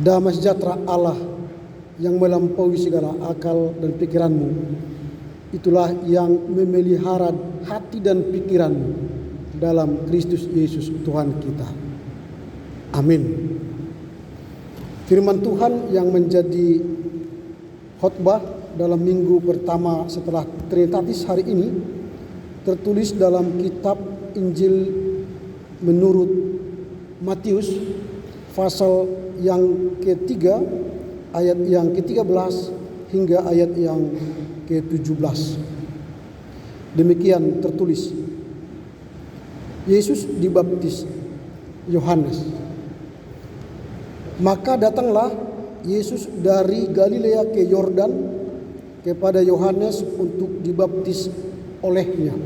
Damai sejahtera Allah yang melampaui segala akal dan pikiranmu, itulah yang memelihara hati dan pikiranmu dalam Kristus Yesus Tuhan kita. Amin. Firman Tuhan yang menjadi khotbah dalam minggu pertama setelah Trinitatis hari ini tertulis dalam kitab Injil menurut Matius pasal yang ketiga ayat yang ke-13 hingga ayat yang ke-17. Demikian tertulis. Yesus dibaptis Yohanes. Maka datanglah Yesus dari Galilea ke Yordan kepada Yohanes untuk dibaptis olehnya.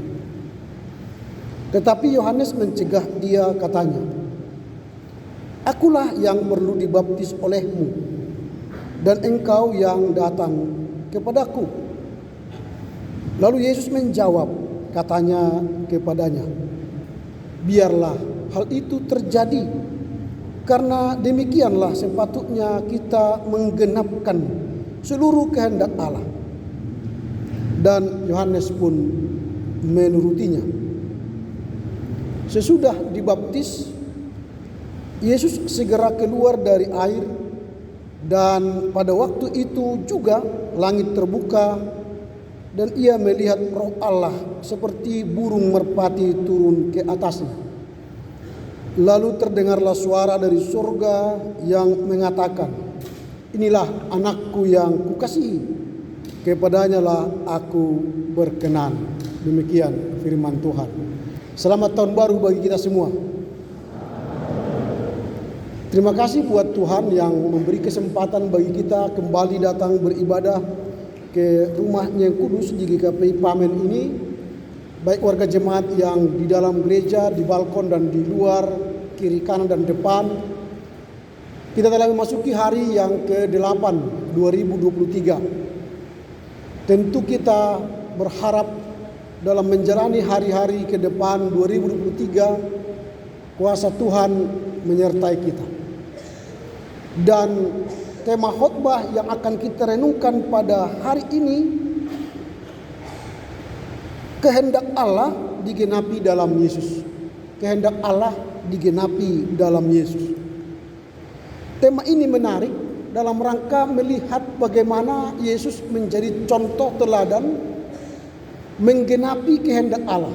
Tetapi Yohanes mencegah dia, katanya, "Akulah yang perlu dibaptis olehmu, dan engkau yang datang kepadaku." Lalu Yesus menjawab, katanya kepadanya, "Biarlah hal itu terjadi, karena demikianlah sepatutnya kita menggenapkan seluruh kehendak Allah." Dan Yohanes pun menurutinya. Sesudah dibaptis, Yesus segera keluar dari air, dan pada waktu itu juga langit terbuka dan ia melihat Roh Allah seperti burung merpati turun ke atasnya. Lalu terdengarlah suara dari surga yang mengatakan, "Inilah anakku yang kukasihi, kepadanya lah aku berkenan." Demikian firman Tuhan. Selamat tahun baru bagi kita semua. Terima kasih buat Tuhan yang memberi kesempatan bagi kita kembali datang beribadah ke rumahnya yang kudus di GKPI Pamen ini. Baik warga jemaat yang di dalam gereja, di balkon dan di luar, kiri kanan dan depan. Kita telah memasuki hari yang ke-8 2023. Tentu kita berharap dalam menjalani hari-hari ke depan 2023, kuasa Tuhan menyertai kita. Dan tema khotbah yang akan kita renungkan pada hari ini, kehendak Allah digenapi dalam Yesus. Kehendak Allah digenapi dalam Yesus. Tema ini menarik dalam rangka melihat bagaimana Yesus menjadi contoh teladan menggenapi kehendak Allah.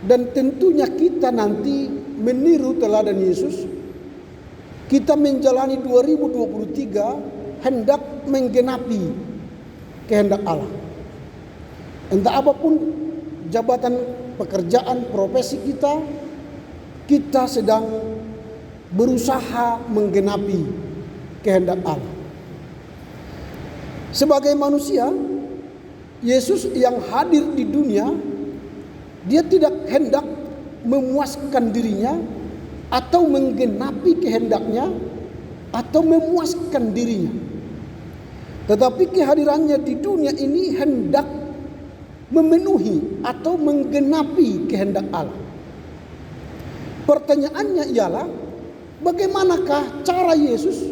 Dan tentunya kita nanti meniru teladan Yesus. Kita menjalani 2023 hendak menggenapi kehendak Allah. Entah apapun jabatan, pekerjaan, profesi kita sedang berusaha menggenapi kehendak Allah. Sebagai manusia, Yesus yang hadir di dunia, dia tidak hendak memuaskan dirinya atau menggenapi kehendaknya atau memuaskan dirinya. Tetapi kehadirannya di dunia ini hendak memenuhi atau menggenapi kehendak Allah. Pertanyaannya ialah, bagaimanakah cara Yesus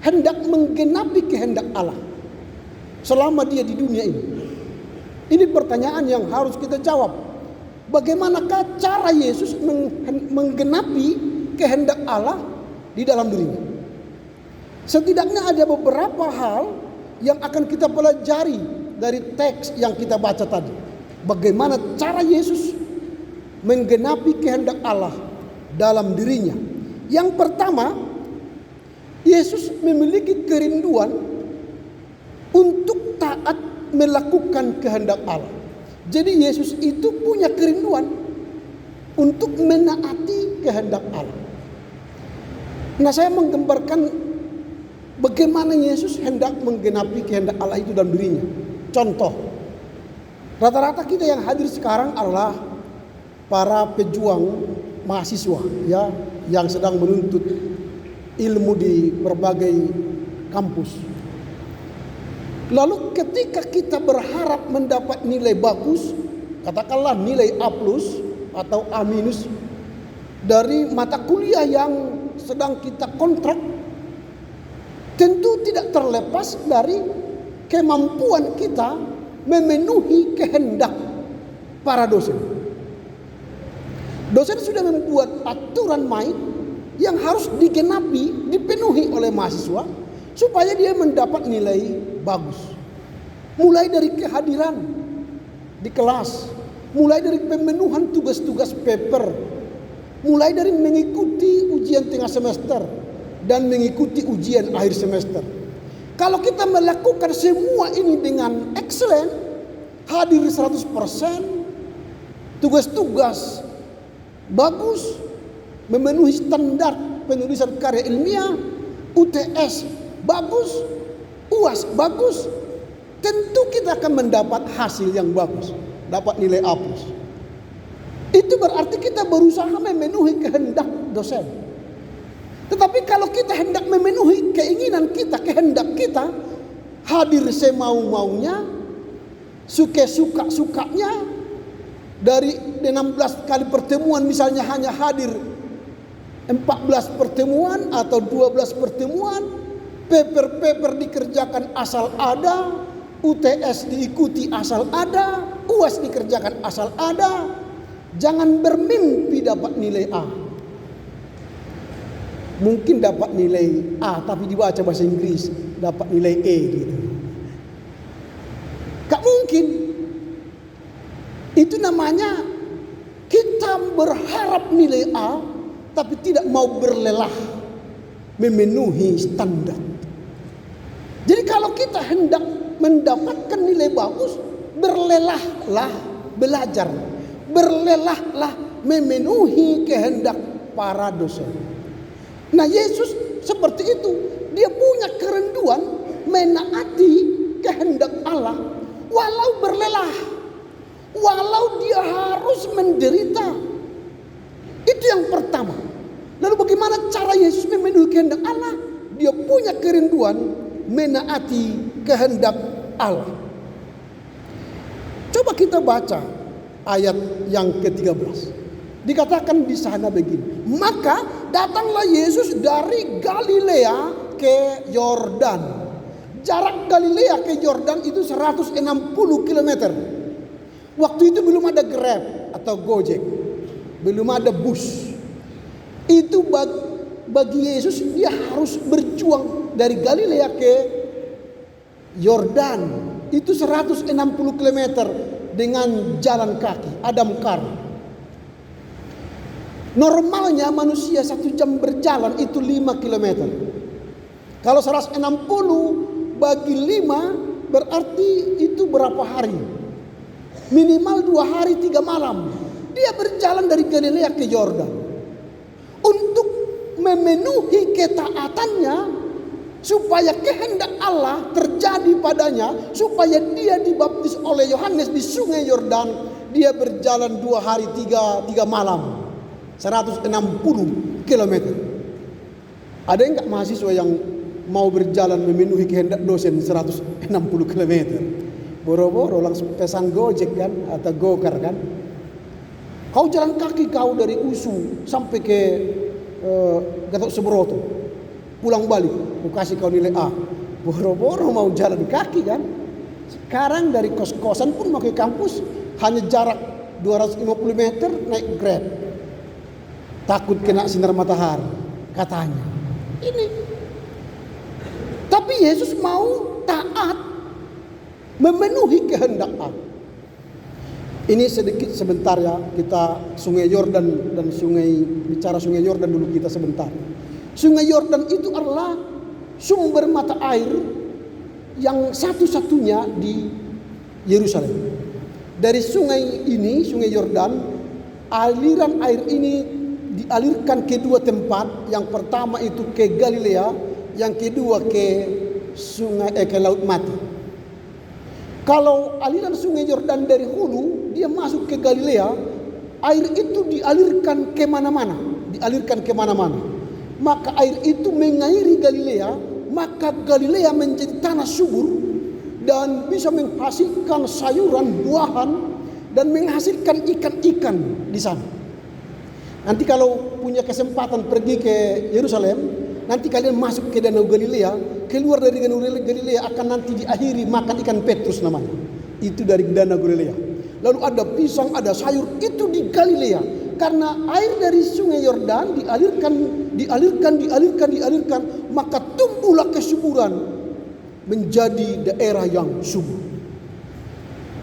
hendak menggenapi kehendak Allah selama dia di dunia ini? Ini pertanyaan yang harus kita jawab. Bagaimanakah cara Yesus menggenapi kehendak Allah di dalam dirinya? Setidaknya ada beberapa hal yang akan kita pelajari dari teks yang kita baca tadi. Bagaimana cara Yesus menggenapi kehendak Allah dalam dirinya. Yang pertama, Yesus memiliki kerinduan untuk taat melakukan kehendak Allah. Jadi Yesus itu punya kerinduan untuk menaati kehendak Allah. Nah, saya menggambarkan bagaimana Yesus hendak menggenapi kehendak Allah itu dalam dirinya. Contoh, rata-rata kita yang hadir sekarang adalah para pejuang mahasiswa, ya, yang sedang menuntut ilmu di berbagai kampus. Lalu ketika kita berharap mendapat nilai bagus, katakanlah nilai A+ atau A- dari mata kuliah yang sedang kita kontrak, tentu tidak terlepas dari kemampuan kita memenuhi kehendak para dosen. Dosen sudah membuat aturan main yang harus digenapi, dipenuhi oleh mahasiswa supaya dia mendapat nilai bagus. Mulai dari kehadiran di kelas, mulai dari pemenuhan tugas-tugas paper, mulai dari mengikuti ujian tengah semester dan mengikuti ujian akhir semester. Kalau kita melakukan semua ini dengan excellent, hadir 100%, tugas-tugas bagus, memenuhi standar penulisan karya ilmiah, UTS bagus, UAS bagus, tentu kita akan mendapat hasil yang bagus, dapat nilai A+. Itu berarti kita berusaha memenuhi kehendak dosen. Tetapi kalau kita hendak memenuhi keinginan kita, kehendak kita, hadir semau-maunya, suka-sukanya, dari 16 kali pertemuan misalnya hanya hadir 14 pertemuan atau 12 pertemuan, paper-paper dikerjakan asal ada, UTS diikuti asal ada, UAS dikerjakan asal ada. Jangan bermimpi dapat nilai A. Mungkin dapat nilai A tapi dibaca bahasa Inggris dapat nilai E gitu. Gak mungkin. Itu namanya kita berharap nilai A tapi tidak mau berlelah memenuhi standar. Jadi kalau kita hendak mendapatkan nilai bagus, berlelahlah belajar, berlelahlah memenuhi kehendak para dosen. Nah, Yesus seperti itu, dia punya kerenduan menaati kehendak Allah walau berlelah, walau dia harus menderita. Itu yang pertama. Lalu bagaimana cara Yesus memenuhi kehendak Allah? Dia punya kerinduan menaati kehendak Allah. Coba kita baca ayat yang ke-13. Dikatakan di sana begini, maka datanglah Yesus dari Galilea ke Yordan. Jarak Galilea ke Yordan itu 160 km. Waktu itu belum ada Grab atau Gojek, belum ada bus. Itu bagi Yesus, dia harus berjuang dari Galilea ke Yordan. Itu 160 km dengan jalan kaki, Adam kar. Normalnya manusia 1 jam berjalan itu 5 km. Kalau 160 bagi 5 berarti itu berapa hari? Minimal 2 hari 3 malam. Dia berjalan dari Galilea ke Yordan untuk memenuhi ketaatannya supaya kehendak Allah terjadi padanya, supaya dia dibaptis oleh Yohanes di sungai Yordan. Dia berjalan 2 hari 3 malam. 160 km. Ada enggak mahasiswa yang mau berjalan memenuhi kehendak dosen 160 km? Boro-boro langsung pesan Gojek kan atau Gokar kan? Kau jalan kaki kau dari USU sampai ke Gatot Subroto, pulang balik, aku kasih kau nilai A. Boro-boro mau jalan kaki kan? Sekarang dari kos-kosan pun mau ke kampus hanya jarak 250 meter naik Grab. Takut kena sinar matahari katanya. Ini. Tapi Yesus mau taat memenuhi kehendak Allah. Ini sedikit sebentar ya, kita Sungai Yordan dan bicara Sungai Yordan dulu kita sebentar. Sungai Yordan itu adalah sumber mata air yang satu-satunya di Yerusalem. Dari sungai ini, Sungai Yordan, aliran air ini dialirkan ke 2 tempat. Yang pertama itu ke Galilea, yang kedua ke ke Laut Mati. Kalau aliran Sungai Yordan dari hulu dia masuk ke Galilea, air itu dialirkan ke mana-mana, Maka air itu mengairi Galilea, maka Galilea menjadi tanah subur dan bisa menghasilkan sayuran, buahan dan menghasilkan ikan-ikan di sana. Nanti kalau punya kesempatan pergi ke Yerusalem, nanti kalian masuk ke Danau Galilea, keluar dari Danau Galilea akan nanti diakhiri makan ikan Petrus namanya. Itu dari Danau Galilea. Lalu ada pisang, ada sayur, itu di Galilea. Karena air dari sungai Yordan dialirkan, maka tumbuhlah kesuburan menjadi daerah yang subur.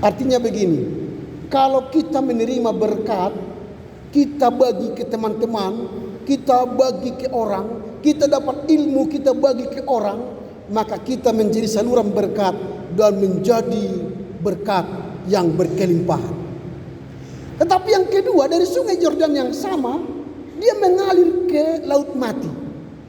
Artinya begini, kalau kita menerima berkat, kita bagi ke teman-teman, kita bagi ke orang, kita dapat ilmu, kita bagi ke orang, maka kita menjadi saluran berkat dan menjadi berkat yang berkelimpahan. Tetapi yang kedua, dari sungai Yordan yang sama, dia mengalir ke Laut Mati.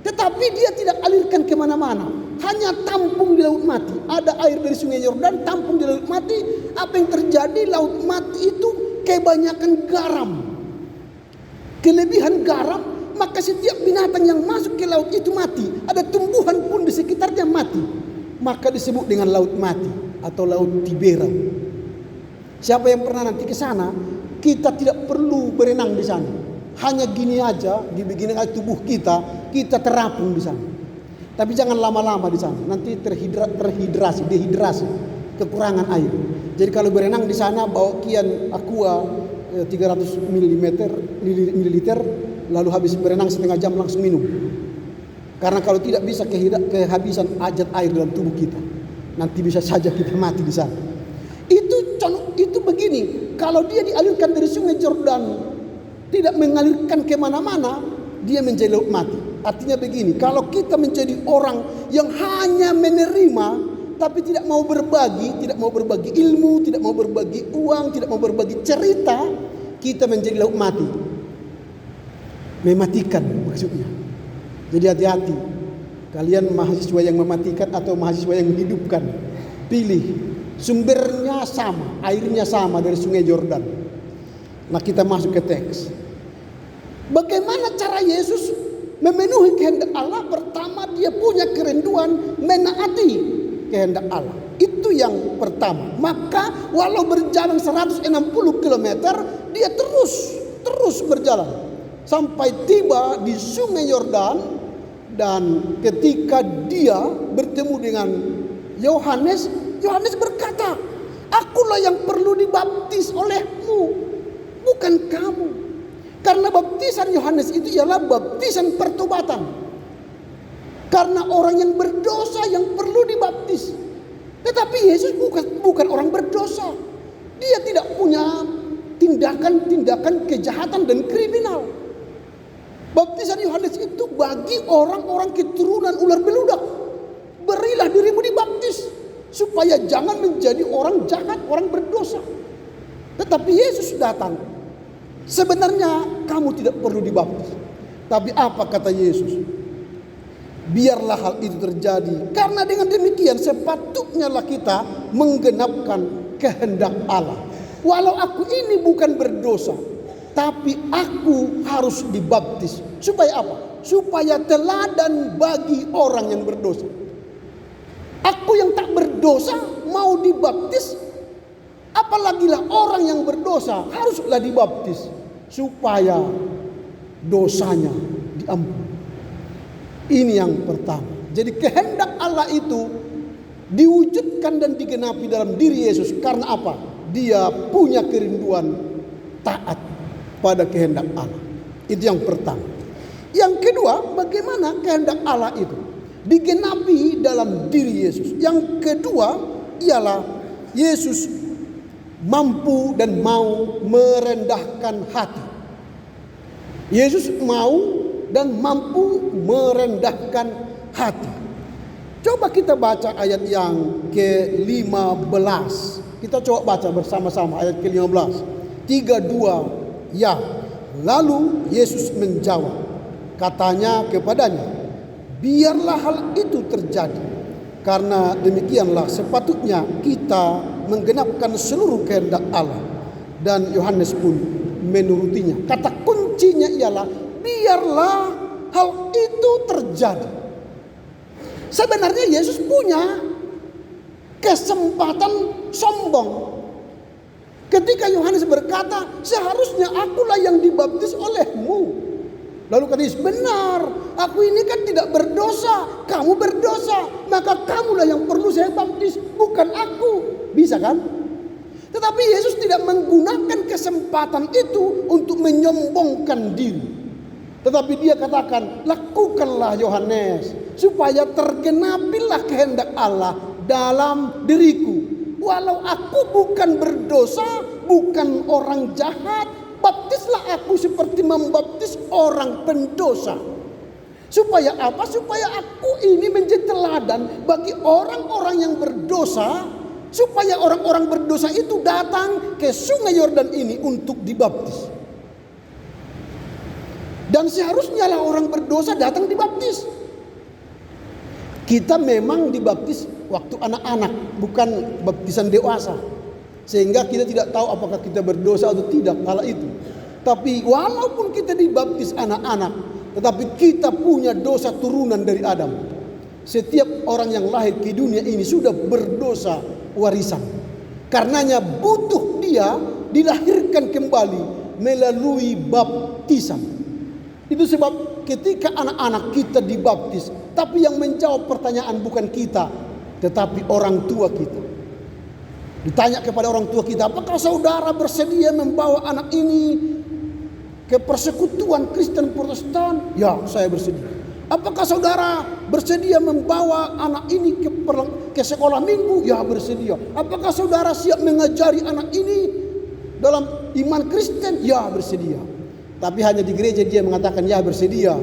Tetapi dia tidak alirkan kemana-mana, hanya tampung di Laut Mati. Ada air dari sungai Yordan, tampung di Laut Mati. Apa yang terjadi? Laut Mati itu kebanyakan garam. Kelebihan garam, maka setiap binatang yang masuk ke laut itu mati. Ada tumbuhan pun di sekitarnya mati. Maka disebut dengan Laut Mati atau Laut Tibera. Siapa yang pernah nanti ke sana, kita tidak perlu berenang di sana. Hanya gini aja, dibikin tubuh kita terapung di sana. Tapi jangan lama-lama di sana, nanti dehidrasi, kekurangan air. Jadi kalau berenang di sana bawa kian aqua 300 ml, lalu habis berenang setengah jam langsung minum. Karena kalau tidak bisa kehabisan ajat air dalam tubuh kita, nanti bisa saja kita mati di sana. Itu begini, kalau dia dialirkan dari sungai Yordan, tidak mengalirkan kemana-mana, dia menjadi Laut Mati. Artinya begini, kalau kita menjadi orang yang hanya menerima, tapi tidak mau berbagi ilmu, tidak mau berbagi uang, tidak mau berbagi cerita, kita menjadi Laut Mati. Mematikan maksudnya. Jadi hati-hati, kalian mahasiswa yang mematikan atau mahasiswa yang menghidupkan, pilih. Sumbernya sama, airnya sama dari sungai Yordan. Nah, kita masuk ke teks. Bagaimana cara Yesus memenuhi kehendak Allah? Pertama, dia punya kerinduan menaati kehendak Allah. Itu yang pertama. Maka walau berjalan 160 km, dia terus berjalan sampai tiba di sungai Yordan. Dan ketika dia bertemu dengan Yohanes berkata, "Akulah yang perlu dibaptis olehmu, bukan kamu." Karena baptisan Yohanes itu ialah baptisan pertobatan. Karena orang yang berdosa yang perlu dibaptis. Tetapi Yesus bukan orang berdosa. Dia tidak punya tindakan-tindakan kejahatan dan kriminal. Baptisan Yohanes itu bagi orang-orang keturunan ular beludak. Berilah dirimu dibaptis, supaya jangan menjadi orang jahat, orang berdosa. Tetapi Yesus datang. Sebenarnya kamu tidak perlu dibaptis. Tapi apa kata Yesus? Biarlah hal itu terjadi. Karena dengan demikian sepatutnya lah kita menggenapkan kehendak Allah. Walau aku ini bukan berdosa, tapi aku harus dibaptis. Supaya apa? Supaya teladan bagi orang yang berdosa. Aku yang tak berdosa mau dibaptis, apalagilah orang yang berdosa haruslah dibaptis supaya dosanya diampuni. Ini yang pertama. Jadi kehendak Allah itu diwujudkan dan digenapi dalam diri Yesus. Karena apa? Dia punya kerinduan taat pada kehendak Allah. Itu yang pertama. Yang kedua, bagaimana kehendak Allah itu digenapi dalam diri Yesus. Yang kedua ialah Yesus mampu dan mau merendahkan hati. Yesus mau dan mampu merendahkan hati. Coba kita baca ayat yang ke-15. Kita coba baca bersama-sama ayat ke-15. 3, 2, ya. Lalu Yesus menjawab, katanya kepadanya, biarlah hal itu terjadi, karena demikianlah sepatutnya kita menggenapkan seluruh kehendak Allah. Dan Yohanes pun menurutinya. Kata kuncinya ialah biarlah hal itu terjadi. Sebenarnya Yesus punya kesempatan sombong. Ketika Yohanes berkata, seharusnya akulah yang dibaptis olehmu. Lalu kata Yesus, benar, aku ini kan tidak berdosa, kamu berdosa, maka kamulah yang perlu saya baptis, bukan aku. Bisa kan? Tetapi Yesus tidak menggunakan kesempatan itu untuk menyombongkan diri. Tetapi dia katakan, lakukanlah Yohanes, supaya tergenapilah kehendak Allah dalam diriku. Walau aku bukan berdosa, bukan orang jahat, baptislah aku seperti membaptis orang pendosa. Supaya apa? Supaya aku ini menjadi teladan bagi orang-orang yang berdosa, supaya orang-orang berdosa itu datang ke sungai Yordan ini untuk dibaptis. Dan seharusnya lah orang berdosa datang dibaptis. Kita memang dibaptis waktu anak-anak, bukan baptisan dewasa. Sehingga kita tidak tahu apakah kita berdosa atau tidak kala itu. Tapi walaupun kita dibaptis anak-anak, tetapi kita punya dosa turunan dari Adam. Setiap orang yang lahir ke dunia ini sudah berdosa warisan. Karenanya butuh dia dilahirkan kembali melalui baptisan. Itu sebab ketika anak-anak kita dibaptis, tapi yang menjawab pertanyaan bukan kita, tetapi orang tua kita. Ditanya kepada orang tua kita, apakah saudara bersedia membawa anak ini ke persekutuan Kristen Protestan? Ya, saya bersedia. Apakah saudara bersedia membawa anak ini ke sekolah minggu? Ya, bersedia. Apakah saudara siap mengajari anak ini dalam iman Kristen? Ya, bersedia. Tapi hanya di gereja dia mengatakan ya bersedia.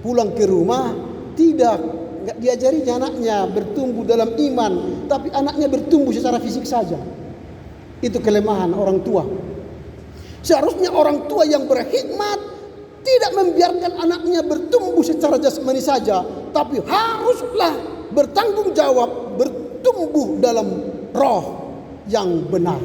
Pulang ke rumah tidak diajari anaknya bertumbuh dalam iman, tapi anaknya bertumbuh secara fisik saja. Itu kelemahan orang tua. Seharusnya orang tua yang berhikmat tidak membiarkan anaknya bertumbuh secara jasmani saja, tapi haruslah bertanggung jawab bertumbuh dalam roh yang benar.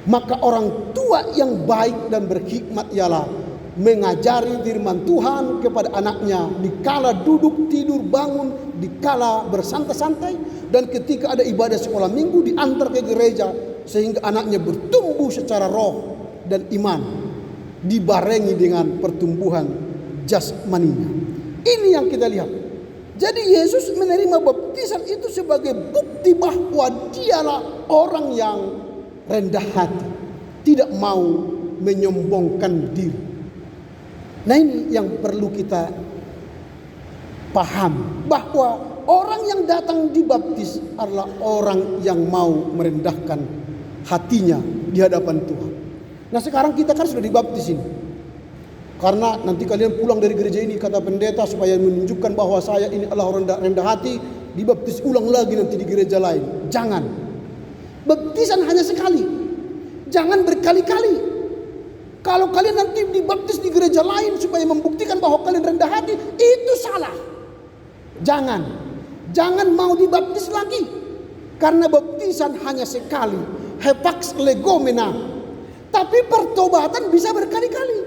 Maka orang tua yang baik dan berhikmat ialah mengajari firman Tuhan kepada anaknya dikala duduk, tidur, bangun, dikala bersantai-santai, dan ketika ada ibadah sekolah minggu diantar ke gereja sehingga anaknya bertumbuh secara roh dan iman dibarengi dengan pertumbuhan jasmaninya. Ini yang kita lihat. Jadi Yesus menerima baptisan itu sebagai bukti bahwa dialah orang yang rendah hati, tidak mau menyombongkan diri. Nah, ini yang perlu kita paham, bahwa orang yang datang dibaptis adalah orang yang mau merendahkan hatinya di hadapan Tuhan. Nah, sekarang kita kan sudah dibaptis ini. Karena nanti kalian pulang dari gereja ini, kata pendeta, supaya menunjukkan bahwa saya ini adalah orang rendah hati, dibaptis ulang lagi nanti di gereja lain. Jangan. Baptisan hanya sekali, jangan berkali-kali. Kalau kalian nanti dibaptis di gereja lain supaya membuktikan bahwa kalian rendah hati, itu salah. Jangan mau dibaptis lagi, karena baptisan hanya sekali, hepax legomena. Tapi pertobatan bisa berkali-kali.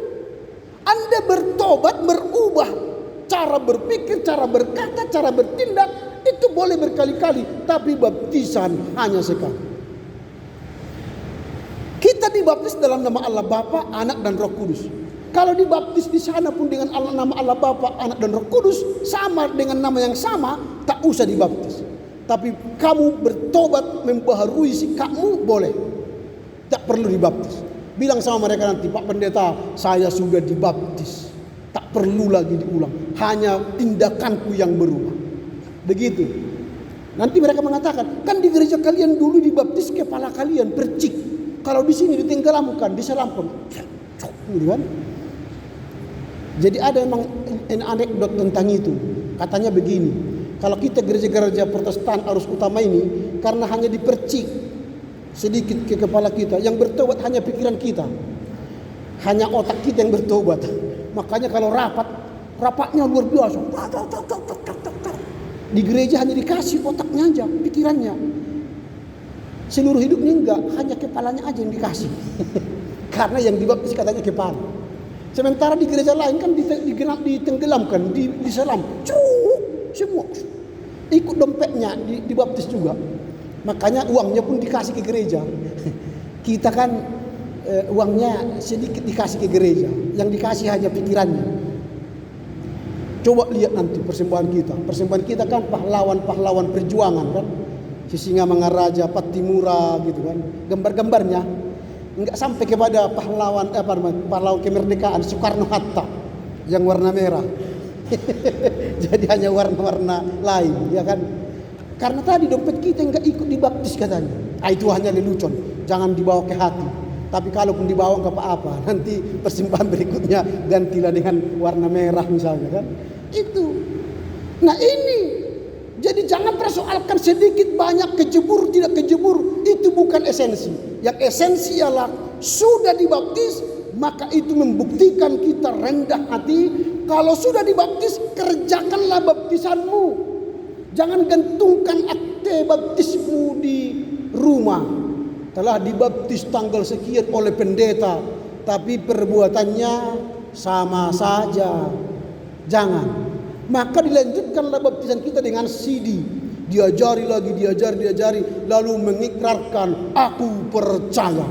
Anda bertobat, berubah cara berpikir, cara berkata, cara bertindak, itu boleh berkali-kali. Tapi baptisan hanya sekali. Kita dibaptis dalam nama Allah Bapa, Anak dan Roh Kudus. Kalau dibaptis di sana pun dengan nama Allah Bapa, Anak dan Roh Kudus, sama dengan nama yang sama, tak usah dibaptis. Tapi kamu bertobat membaharui sikapmu, boleh. Tak perlu dibaptis. Bilang sama mereka nanti, Pak Pendeta, saya sudah dibaptis. Tak perlu lagi diulang. Hanya tindakanku yang berubah. Begitu. Nanti mereka mengatakan, kan di gereja kalian dulu dibaptis kepala kalian percik. Kalau di sini ditenggelamkan, diselampkan. Jadi ada memang anekdot tentang itu. Katanya begini, kalau kita gereja-gereja Protestan arus utama ini, karena hanya dipercik sedikit ke kepala kita, yang bertobat hanya pikiran kita, hanya otak kita yang bertobat. Makanya kalau rapatnya luar biasa. Di gereja hanya dikasih otaknya aja, pikirannya. Seluruh hidupnya enggak, hanya kepalanya aja yang dikasih. Karena yang dibaptis katanya kepala. Sementara di gereja lain kan ditenggelamkan, diselam, semua ikut dompetnya dibaptis juga. Makanya uangnya pun dikasih ke gereja. Kita kan uangnya sedikit dikasih ke gereja, yang dikasih hanya pikirannya. Coba lihat nanti persembahan kita kan pahlawan perjuangan kan, Sisingamangaraja, Pattimura gitu kan, gambar-gambarnya enggak sampai kepada pahlawan kemerdekaan Soekarno Hatta yang warna merah. Jadi hanya warna-warna lain, ya kan? Karena tadi dompet kita enggak ikut dibaptis katanya. Itu hanya lelucon, jangan dibawa ke hati. Tapi kalaupun dibawa enggak apa-apa, nanti persembahan berikutnya gantilah dengan warna merah misalnya kan. Itu. Nah ini, jadi jangan persoalkan sedikit banyak kejebur tidak kejebur, itu bukan esensi. Yang esensi ialah sudah dibaptis, maka itu membuktikan kita rendah hati. Kalau sudah dibaptis, kerjakanlah baptisanmu. Jangan gantungkan akte baptismu di rumah. Telah dibaptis tanggal sekian oleh pendeta, tapi perbuatannya sama saja. Jangan. Maka dilanjutkanlah baptisan kita dengan CD. Diajari lagi, diajari, lalu mengikrarkan aku percaya.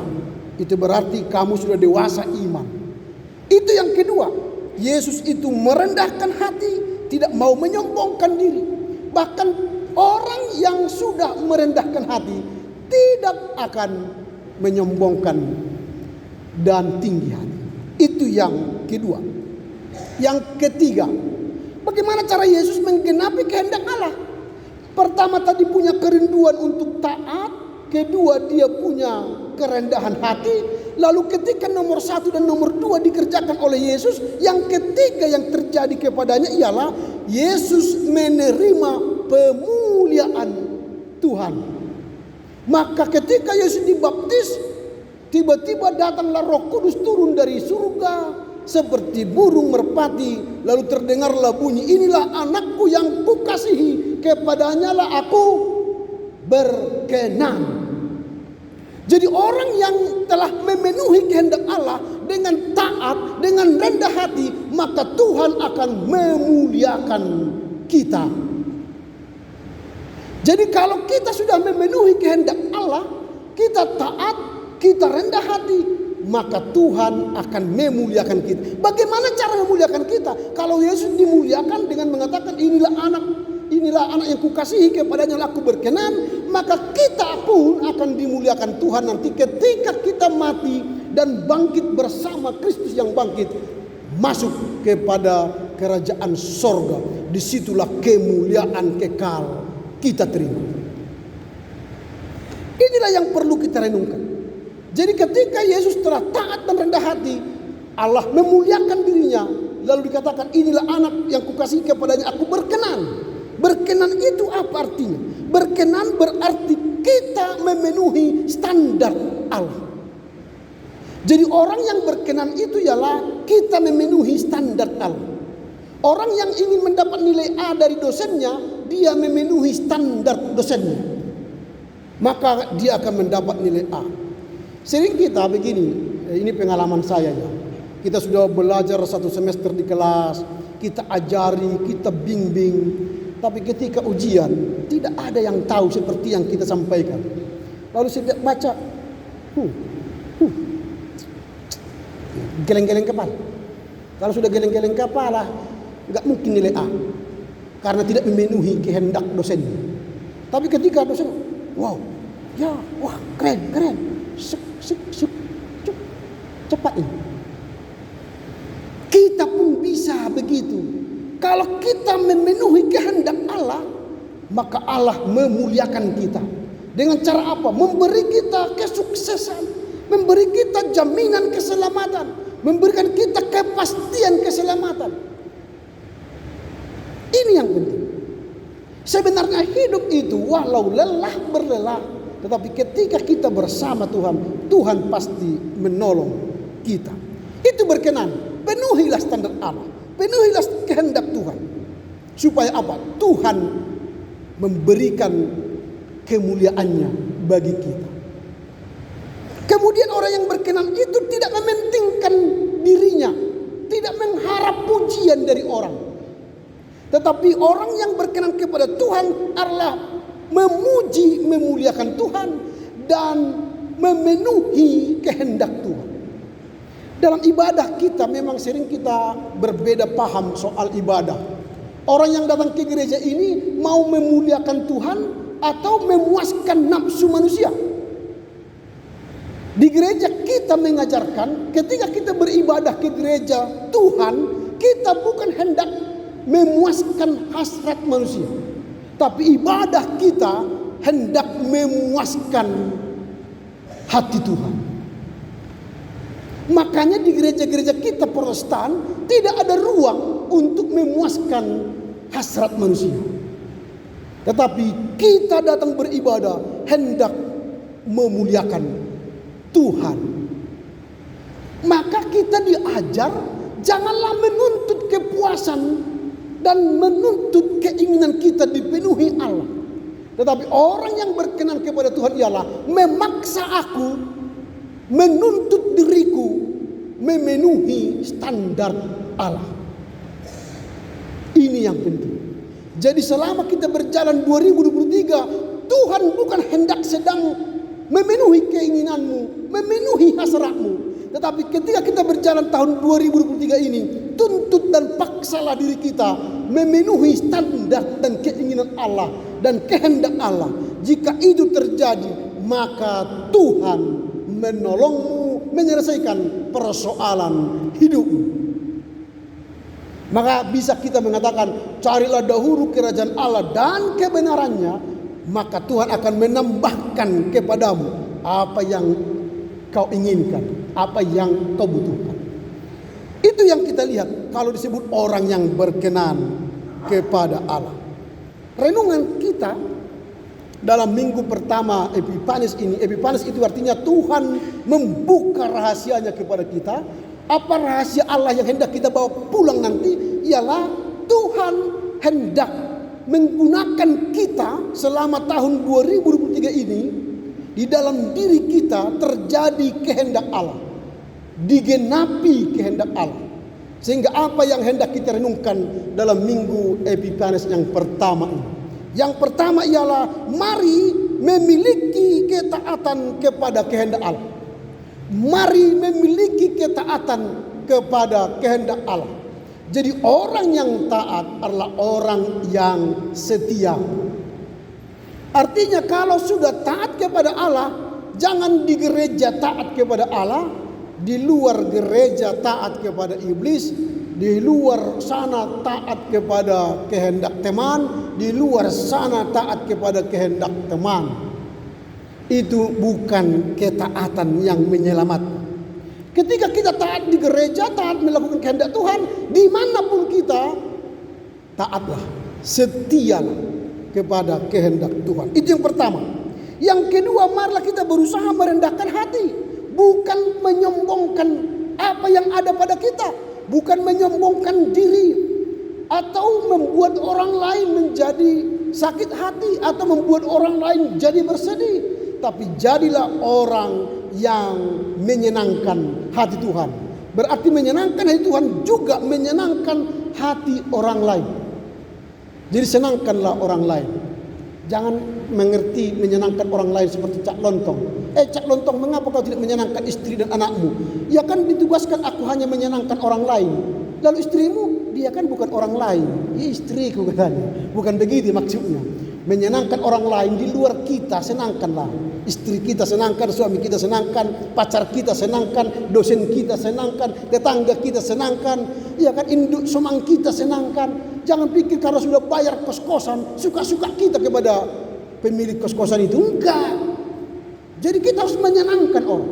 Itu berarti kamu sudah dewasa iman. Itu yang kedua. Yesus itu merendahkan hati, tidak mau menyombongkan diri. Bahkan orang yang sudah merendahkan hati tidak akan menyombongkan dan tinggi hati. Itu yang kedua. Yang ketiga, bagaimana cara Yesus menggenapi kehendak Allah? Pertama tadi punya kerinduan untuk taat, kedua dia punya kerendahan hati. Lalu ketika nomor 1 dan nomor 2 dikerjakan oleh Yesus, yang ketiga yang terjadi kepadanya ialah Yesus menerima pemuliaan Tuhan. Maka ketika Yesus dibaptis, tiba-tiba datanglah Roh Kudus turun dari surga seperti burung merpati, lalu terdengarlah bunyi, inilah anakku yang kukasihi, kepadanya lah aku berkenan. Jadi orang yang telah memenuhi kehendak Allah dengan taat, dengan rendah hati, maka Tuhan akan memuliakan kita. Jadi kalau kita sudah memenuhi kehendak Allah, kita taat, kita rendah hati, maka Tuhan akan memuliakan kita. Bagaimana cara memuliakan kita? Kalau Yesus dimuliakan dengan mengatakan inilah anak yang kukasihi, kepadanya aku berkenan, maka kita pun akan dimuliakan Tuhan nanti ketika kita mati dan bangkit bersama Kristus yang bangkit, masuk kepada kerajaan sorga. Disitulah kemuliaan kekal kita terima. Inilah yang perlu kita renungkan. Jadi ketika Yesus telah taat dan rendah hati, Allah memuliakan dirinya, lalu dikatakan inilah anak yang kukasihi, kepadanya aku berkenan. Berkenan itu apa artinya? Berkenan berarti kita memenuhi standar Allah. Jadi orang yang berkenan itu ialah kita memenuhi standar Allah. Orang yang ingin mendapat nilai A dari dosennya, dia memenuhi standar dosennya, maka dia akan mendapat nilai A. Sering kita begini, ini pengalaman saya ya. Kita sudah belajar 1 semester di kelas, kita ajari, kita bimbing. Tapi ketika ujian, tidak ada yang tahu seperti yang kita sampaikan. Lalu saya baca, geleng-geleng kepala. Kalau sudah geleng-geleng kepala, nggak mungkin nilai A, karena tidak memenuhi kehendak dosennya. Tapi ketika dosen, wow, ya, wah, keren, cepat ini. Kita pun bisa begitu. Kalau kita memenuhi kehendak Allah, maka Allah memuliakan kita. Dengan cara apa? Memberi kita kesuksesan, memberi kita jaminan keselamatan, memberikan kita kepastian keselamatan. Ini yang penting. Sebenarnya hidup itu walau lelah berlelah, tetapi ketika kita bersama Tuhan, Tuhan pasti menolong kita. Itu berkenan. Penuhilah standar Allah, penuhilah kehendak Tuhan. Supaya apa? Tuhan memberikan kemuliaannya bagi kita. Kemudian orang yang berkenan itu tidak mementingkan dirinya, tidak mengharap pujian dari orang. Tetapi orang yang berkenan kepada Tuhan adalah memuji, memuliakan Tuhan dan memenuhi kehendak Tuhan. Dalam ibadah kita memang sering kita berbeda paham soal ibadah. Orang yang datang ke gereja ini mau memuliakan Tuhan atau memuaskan nafsu manusia. Di gereja kita mengajarkan ketika kita beribadah ke gereja Tuhan, kita bukan hendak memuaskan hasrat manusia, tapi ibadah kita hendak memuaskan hati Tuhan. Makanya di gereja-gereja kita Protestan tidak ada ruang untuk memuaskan hasrat manusia. Tetapi kita datang beribadah hendak memuliakan Tuhan. Maka kita diajar janganlah menuntut kepuasan dan menuntut keinginan kita dipenuhi Allah. Tetapi orang yang berkenan kepada Tuhan ialah memaksa aku, menuntut diriku memenuhi standar Allah. Ini yang penting. Jadi selama kita berjalan 2023, Tuhan bukan hendak sedang memenuhi keinginanmu, memenuhi hasratmu. Tetapi ketika kita berjalan tahun 2023 ini, tuntut dan paksalah diri kita memenuhi standar dan keinginan Allah dan kehendak Allah. Jika itu terjadi, maka Tuhan menolongmu menyelesaikan persoalan hidupmu. Maka bisa kita mengatakan, carilah dahulu kerajaan Allah dan kebenarannya, maka Tuhan akan menambahkan kepadamu apa yang kau inginkan, apa yang kau butuhkan. Itu yang kita lihat kalau disebut orang yang berkenan kepada Allah. Renungan kita dalam minggu pertama Epifanes ini, Epifanes itu artinya Tuhan membuka rahasianya kepada kita. Apa rahasia Allah yang hendak kita bawa pulang nanti? Ialah Tuhan hendak menggunakan kita selama tahun 2023 ini. Di dalam diri kita terjadi kehendak Allah, digenapi kehendak Allah. Sehingga apa yang hendak kita renungkan dalam minggu Epifanes yang pertama ini. Yang pertama ialah mari memiliki ketaatan kepada kehendak Allah. Mari memiliki ketaatan kepada kehendak Allah. Jadi orang yang taat adalah orang yang setia. Artinya kalau sudah taat kepada Allah, jangan di gereja taat kepada Allah, di luar gereja taat kepada iblis, di luar sana taat kepada kehendak teman, di luar sana taat kepada kehendak teman. Itu bukan ketaatan yang menyelamatkan. Ketika kita taat di gereja, taat melakukan kehendak Tuhan, dimanapun kita, taatlah, setialah kepada kehendak Tuhan. Itu yang pertama. Yang kedua, marilah kita berusaha merendahkan hati, bukan menyombongkan apa yang ada pada kita, bukan menyombongkan diri atau membuat orang lain menjadi sakit hati atau membuat orang lain jadi bersedih. Tapi jadilah orang yang menyenangkan hati Tuhan. Berarti menyenangkan hati Tuhan juga menyenangkan hati orang lain. Jadi senangkanlah orang lain. Jangan mengerti menyenangkan orang lain seperti Cak Lontong. Cak Lontong, mengapa kau tidak menyenangkan istri dan anakmu? Ya kan ditugaskan aku hanya menyenangkan orang lain. Lalu istrimu, dia kan bukan orang lain. Ya istriku katanya. Bukan begitu maksudnya. Menyenangkan orang lain di luar kita, senangkanlah. Istri kita senangkan, suami kita senangkan, pacar kita senangkan, dosen kita senangkan, tetangga kita senangkan, ya kan, induk somang kita senangkan. Jangan pikir kalau sudah bayar kos-kosan, suka-suka kita kepada pemilik kos-kosan itu. Enggak. Jadi kita harus menyenangkan orang.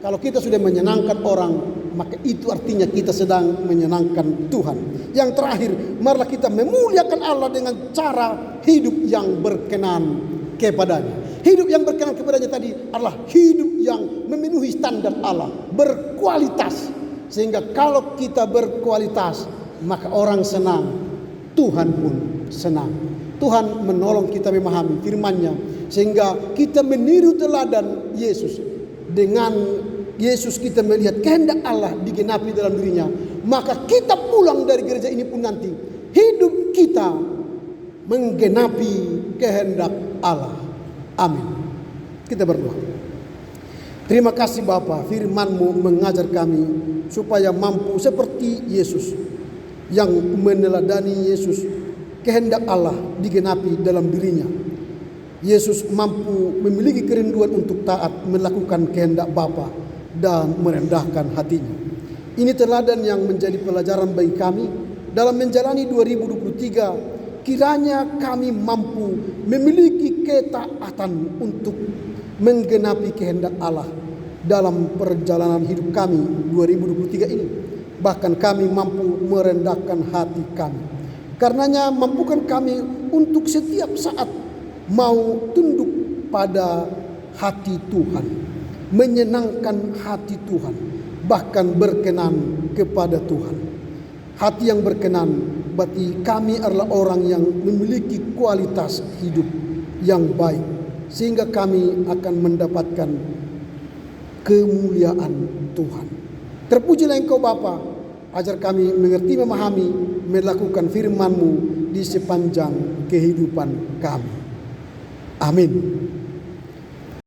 Kalau kita sudah menyenangkan orang, maka itu artinya kita sedang menyenangkan Tuhan. Yang terakhir, marilah kita memuliakan Allah dengan cara hidup yang berkenan kepadanya. Hidup yang berkenan kepadanya tadi adalah hidup yang memenuhi standar Allah, berkualitas. Sehingga kalau kita berkualitas, maka orang senang, Tuhan pun senang. Tuhan menolong kita memahami firman-Nya sehingga kita meniru teladan Yesus. Dengan Yesus kita melihat kehendak Allah digenapi dalam dirinya, maka kita pulang dari gereja ini pun nanti hidup kita menggenapi kehendak Allah. Amin. Kita berdoa. Terima kasih Bapa, firman-Mu mengajar kami supaya mampu seperti Yesus yang meneladani Yesus, kehendak Allah digenapi dalam dirinya. Yesus mampu memiliki kerinduan untuk taat melakukan kehendak Bapa dan merendahkan hatinya. Ini teladan yang menjadi pelajaran bagi kami dalam menjalani 2023. Kiranya kami mampu memiliki ketaatan untuk menggenapi kehendak Allah dalam perjalanan hidup kami 2023 ini. Bahkan kami mampu merendahkan hati kami. Karenanya mampukan kami untuk setiap saat mau tunduk pada hati Tuhan, menyenangkan hati Tuhan, bahkan berkenan kepada Tuhan. Hati yang berkenan berarti kami adalah orang yang memiliki kualitas hidup yang baik, sehingga kami akan mendapatkan kemuliaan Tuhan. Terpujilah Engkau Bapa, ajar kami mengerti, memahami, melakukan firman-Mu di sepanjang kehidupan kami. Amin.